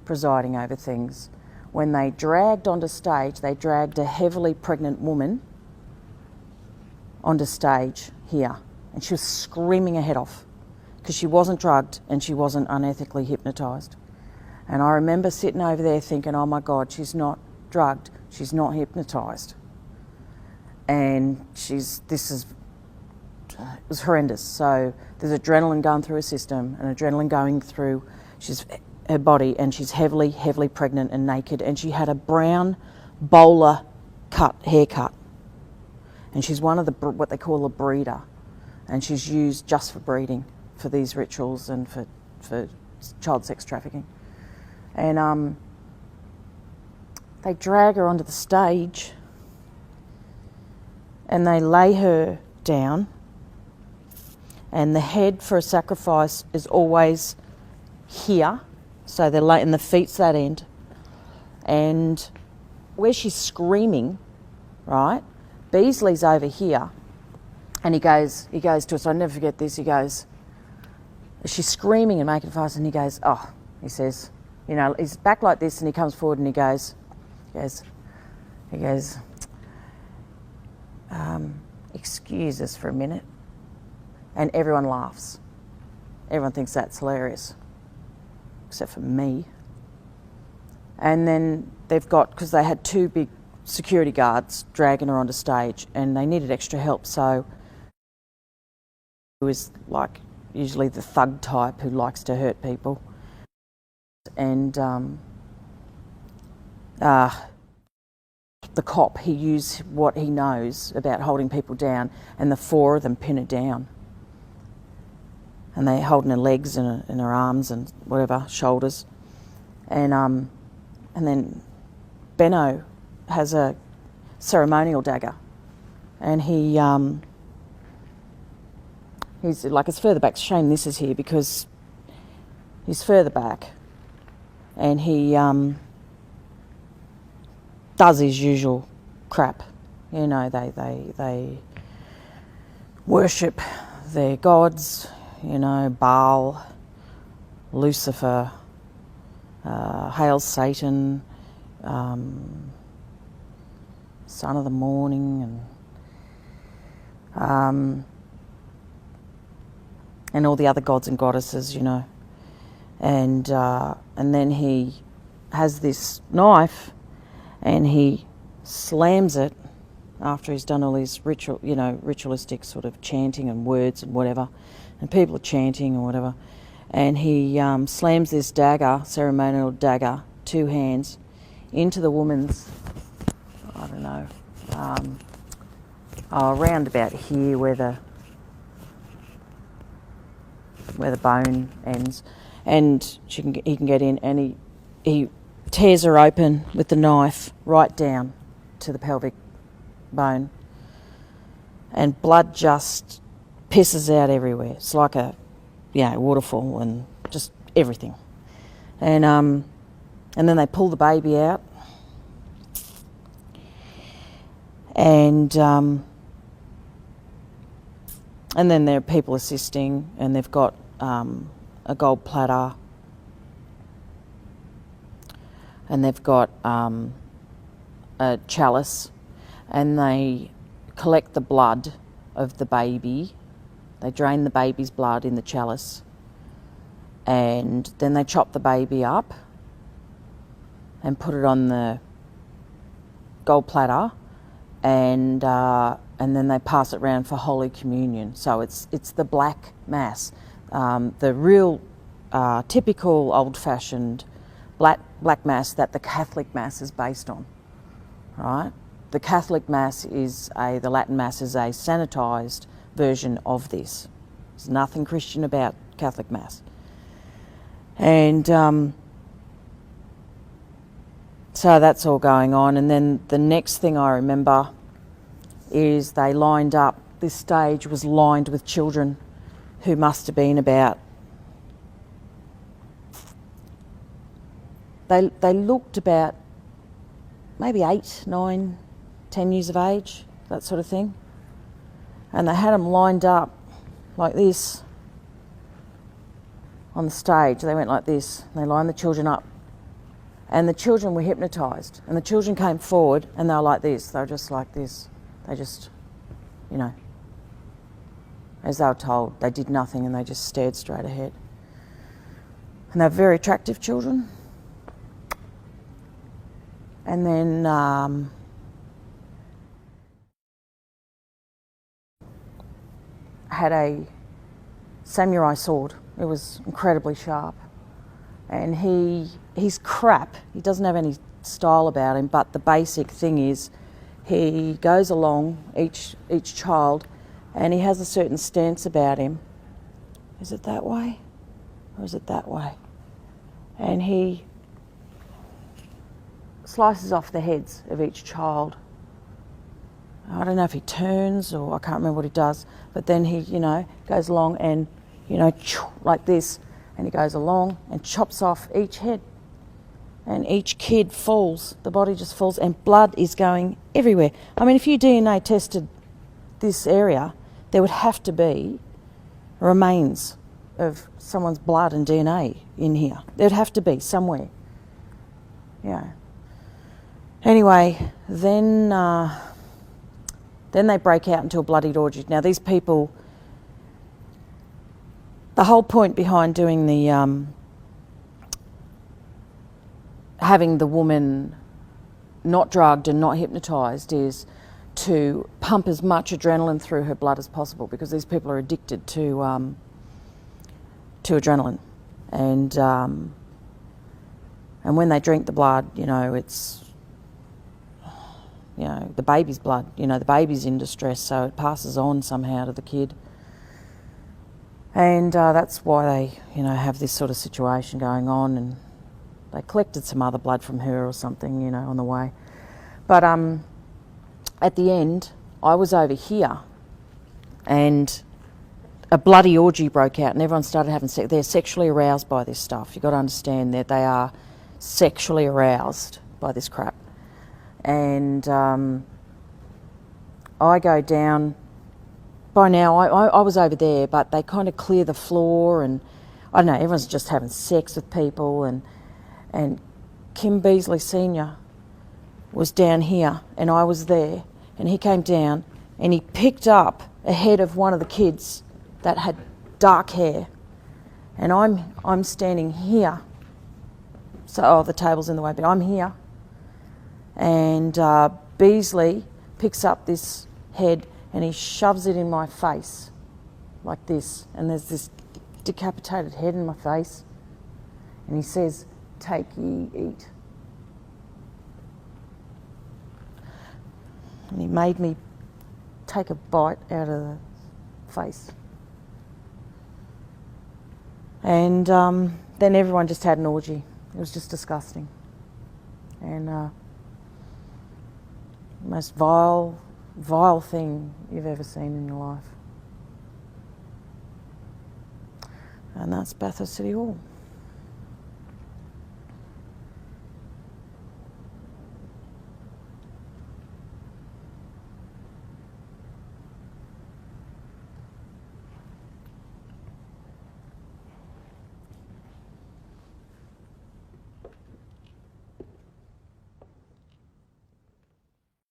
presiding over things. When they dragged onto stage, they dragged a heavily pregnant woman onto stage here, and she was screaming her head off because she wasn't drugged and she wasn't unethically hypnotised. And I remember sitting over there thinking, oh my God, she's not drugged, she's not hypnotised. And it was horrendous. So there's adrenaline going through her system and adrenaline going through her body, and she's heavily pregnant and naked, and she had a brown bowler haircut. And she's one of what they call a breeder, and she's used just for breeding for these rituals and for child sex trafficking. And they drag her onto the stage and they lay her down, and the head for a sacrifice is always here, so they're and the feet's that end, and where she's screaming, right, Beasley's over here, and he goes to us, I'll never forget this, he goes, she's screaming and making a fuss, and he goes, oh, he says, you know, he's back like this, and he comes forward and he goes, excuse us for a minute. And everyone laughs. Everyone thinks that's hilarious, except for me. And then they've got, because they had two big security guards dragging her onto stage, and they needed extra help, so it was like usually the thug type who likes to hurt people. And the cop, he used what he knows about holding people down, and the four of them pin her down. And they're holding her legs and her arms and whatever, shoulders. And then Benno has a ceremonial dagger, and he's like, it's further back. Shame this is here because he's further back, and he does his usual crap. You know, they worship their gods, you know, Baal, Lucifer, hail Satan, son of the morning, and all the other gods and goddesses, you know. And then he has this knife, and he slams it after he's done all his ritualistic sort of chanting and words and whatever, and people are chanting or whatever, and he slams this dagger, ceremonial dagger, two hands, into the woman's, I don't know, around about here where the bone ends, and he can get in, and he tears her open with the knife right down to the pelvic bone, and blood just pisses out everywhere. It's like a waterfall, and just everything. And then they pull the baby out, and then there are people assisting, and they've got a gold platter, and they've got a chalice, and they collect the blood of the baby. They drain the baby's blood in the chalice, and then they chop the baby up and put it on the gold platter, and then they pass it around for Holy Communion. So it's the black mass, the real typical old-fashioned black mass that the Catholic Mass is based on, right? The Catholic Mass the Latin Mass is a sanitised version of this. There's nothing Christian about Catholic Mass. And so that's all going on. And then the next thing I remember is they lined up, this stage was lined with children who must have been about, they looked about maybe 8, 9, 10 years of age, that sort of thing. And they had them lined up like this on the stage. They went like this. They lined the children up And the children were hypnotised. And the children came forward and they were like this. They were just like this. They just, you know, as they were told, they did nothing and they just stared straight ahead. And they're very attractive children. And then had a samurai sword. It was incredibly sharp. And he's crap. He doesn't have any style about him, but the basic thing is he goes along each child and he has a certain stance about him. Is it that way? Or is it that way? And he slices off the heads of each child. I don't know if he turns or I can't remember what he does, but then he, you know, goes along and, you know, like this, and he goes along and chops off each head. And each kid falls, the body just falls, and blood is going everywhere. I mean, if you DNA tested this area, there would have to be remains of someone's blood and DNA in here. There'd have to be somewhere. Yeah. Anyway, then they break out into a bloodied orgy. Now these people, the whole point behind doing the having the woman not drugged and not hypnotised is to pump as much adrenaline through her blood as possible, because these people are addicted to adrenaline, and when they drink the blood, you know, it's, you know, the baby's blood. You know, the baby's in distress, so it passes on somehow to the kid, and that's why they, you know, have this sort of situation going on. And they collected some other blood from her or something, you know, on the way. But at the end, I was over here, and a bloody orgy broke out, and everyone started having sex. They're sexually aroused by this stuff. You've got to understand that they are sexually aroused by this crap. And I go down. By now, I was over there, but they kind of clear the floor, and I don't know, everyone's just having sex with people, and Kim Beasley Senior was down here, and I was there, and he came down and he picked up a head of one of the kids that had dark hair, and I'm standing here. So the table's in the way, but I'm here, and Beasley picks up this head and he shoves it in my face like this, and there's this decapitated head in my face, and he says, "Take ye, eat." And he made me take a bite out of the face. And then everyone just had an orgy. It was just disgusting. And the most vile thing you've ever seen in your life. And that's Bathurst City Hall.